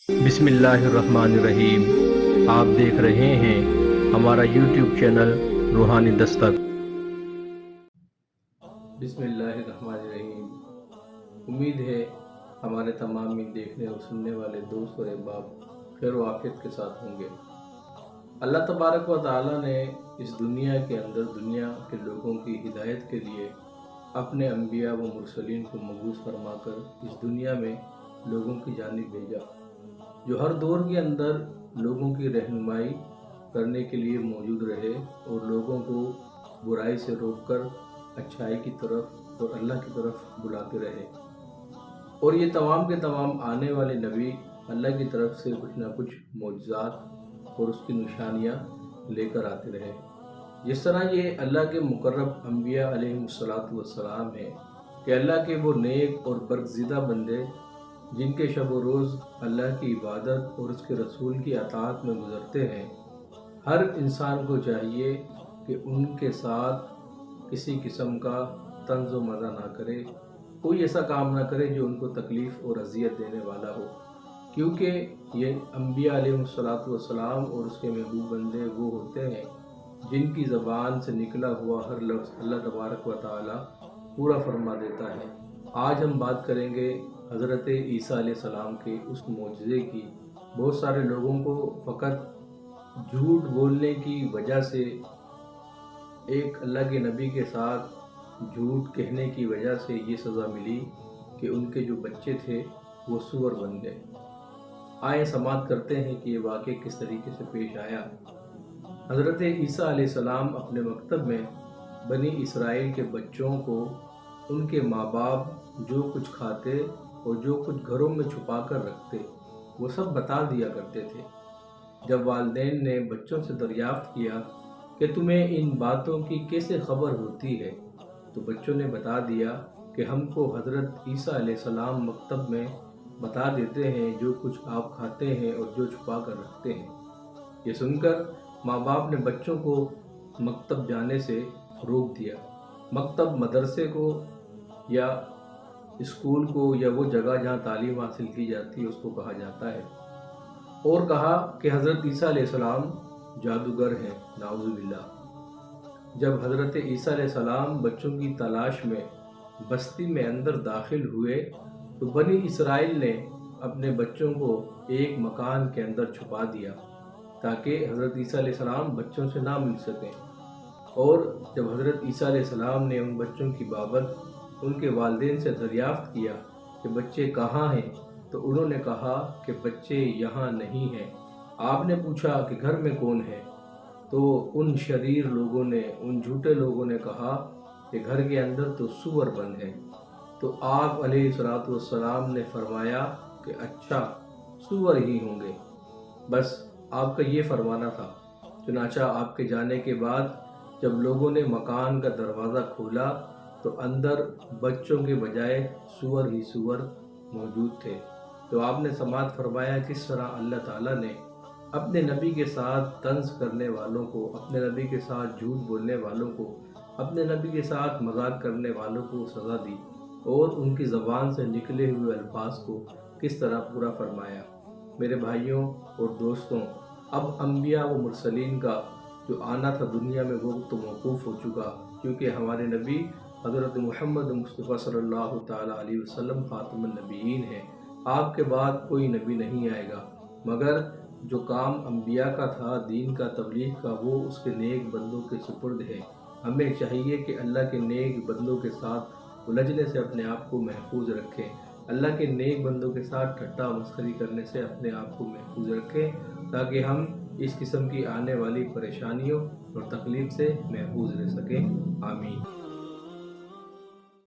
बिस्मिल्लाहिर्रहमानिर्रहीम। आप देख रहे हैं हमारा यूट्यूब चैनल रूहानी दस्तक। बिस्मिल्लाहिर्रहमानिर्रहीम। उम्मीद है हमारे तमाम देखने और सुनने वाले दोस्त और अहबाब खैर व आफियत के साथ होंगे। अल्लाह तबारक व तआला ने इस दुनिया के अंदर दुनिया के लोगों की हिदायत के लिए अपने अम्बिया व मुरसलीन को मबूस फरमाकर इस दुनिया में लोगों की जानिब भेजा, जो हर दौर के अंदर लोगों की रहनुमाई करने के लिए मौजूद रहे और लोगों को बुराई से रोककर अच्छाई की तरफ और अल्लाह की तरफ बुलाते रहे। और ये तमाम के तमाम आने वाले नबी अल्लाह की तरफ से कुछ ना कुछ मौजज़ात और उसकी निशानियाँ लेकर आते रहे। जिस तरह ये अल्लाह के मुकर्रब अम्बिया अलैहिमुस्सलातु वस्सलाम हैं कि अल्लाह के वो नेक और बरगज़िदा बंदे जिनके शब व रोज़ अल्लाह की इबादत और उसके रसूल की अताअत में गुज़रते हैं, हर इंसान को चाहिए कि उनके साथ किसी किस्म का तंज़ व मज़ा ना करे, कोई ऐसा काम ना करे जो उनको तकलीफ़ और अज़ियत देने वाला हो, क्योंकि ये अम्बिया अलैहिमुस्सलातु वस्सलाम और उसके महबूब बंदे वो होते हैं जिनकी ज़बान से निकला हुआ हर लफ्ज़ अल्लाह तबारक व तआला पूरा फरमा देता है। आज हम बात करेंगे हज़रत ईसा अलैहिस्सलाम के उस मोजज़े की। बहुत सारे लोगों को फ़कत झूठ बोलने की वजह से, एक अल्लाह के नबी के साथ झूठ कहने की वजह से ये सज़ा मिली कि उनके जो बच्चे थे वो सूअर बन गए। आए समाअत करते हैं कि ये वाक़या किस तरीके से पेश आया। हज़रत ईसा अलैहिस्सलाम अपने मकतब में बनी इसराइल के बच्चों को उनके माँ बाप जो कुछ खाते और जो कुछ घरों में छुपा कर रखते वो सब बता दिया करते थे। जब वालिदैन ने बच्चों से दरियाफ्त किया कि तुम्हें इन बातों की कैसे खबर होती है, तो बच्चों ने बता दिया कि हमको हज़रत ईसा अलैहिस्सलाम मकतब में बता देते हैं जो कुछ आप खाते हैं और जो छुपा कर रखते हैं। ये सुनकर माँ बाप ने बच्चों को मकतब जाने से रोक दिया। मकतब मदरसे को या स्कूल को या वो जगह जहाँ तालीम हासिल की जाती है उसको कहा जाता है। और कहा कि हज़रत ईसा अलैहिस्सलाम जादूगर हैं, नाउज़ुबिल्लाह। जब हज़रत ईसा अलैहिस्सलाम बच्चों की तलाश में बस्ती में अंदर दाखिल हुए तो बनी इसराइल ने अपने बच्चों को एक मकान के अंदर छुपा दिया ताकि हज़रत ईसा अलैहिस्सलाम बच्चों से ना मिल सकें। और जब हज़रत ईसा अलैहिस्सलाम ने उन बच्चों की बाबत उनके वालिदैन से दरियाफ्त किया कि बच्चे कहाँ हैं, तो उन्होंने कहा कि बच्चे यहाँ नहीं हैं। आपने पूछा कि घर में कौन है, तो उन शरीर लोगों ने, उन झूठे लोगों ने कहा कि घर के अंदर तो सूअर बंद है। तो आप अलैहिस्सलातु वस्सलाम ने फरमाया कि अच्छा, सूअर ही होंगे, बस आपका ये फरमाना था। चुनांचा आपके जाने के बाद जब लोगों ने मकान का दरवाज़ा खोला तो अंदर बच्चों के बजाय सूअर ही सूअर मौजूद थे। तो आपने समाअत फरमाया किस तरह अल्लाह ताला ने अपने नबी के साथ तंज करने वालों को, अपने नबी के साथ झूठ बोलने वालों को, अपने नबी के साथ मजाक करने वालों को सज़ा दी और उनकी ज़बान से निकले हुए अल्फाज को किस तरह पूरा फरमाया। मेरे भाइयों और दोस्तों, अब अम्बिया व मुरसलीन का जो आना था दुनिया में वो तो मौकूफ़ हो चुका, क्योंकि हमारे नबी हज़रत मुहम्मद मुस्तफ़ा सल्लल्लाहु ताला अलैहि वसल्लम ख़ातमुन नबीयीन हैं। आपके बाद कोई नबी नहीं आएगा, मगर जो काम अम्बिया का था, दीन का, तबलीग का, वो उसके नेक बंदों के सुपुर्द है। हमें चाहिए कि अल्लाह के नेक बंदों के साथ उलझने से अपने आप को महफूज रखें, अल्लाह के नेक बंदों के साथ ठट्टा मस्खरी करने से अपने आप को महफूज रखें, ताकि हम इस किस्म की आने वाली परेशानियों और तकलीफ़ से महफूज रह सकें। आमीन।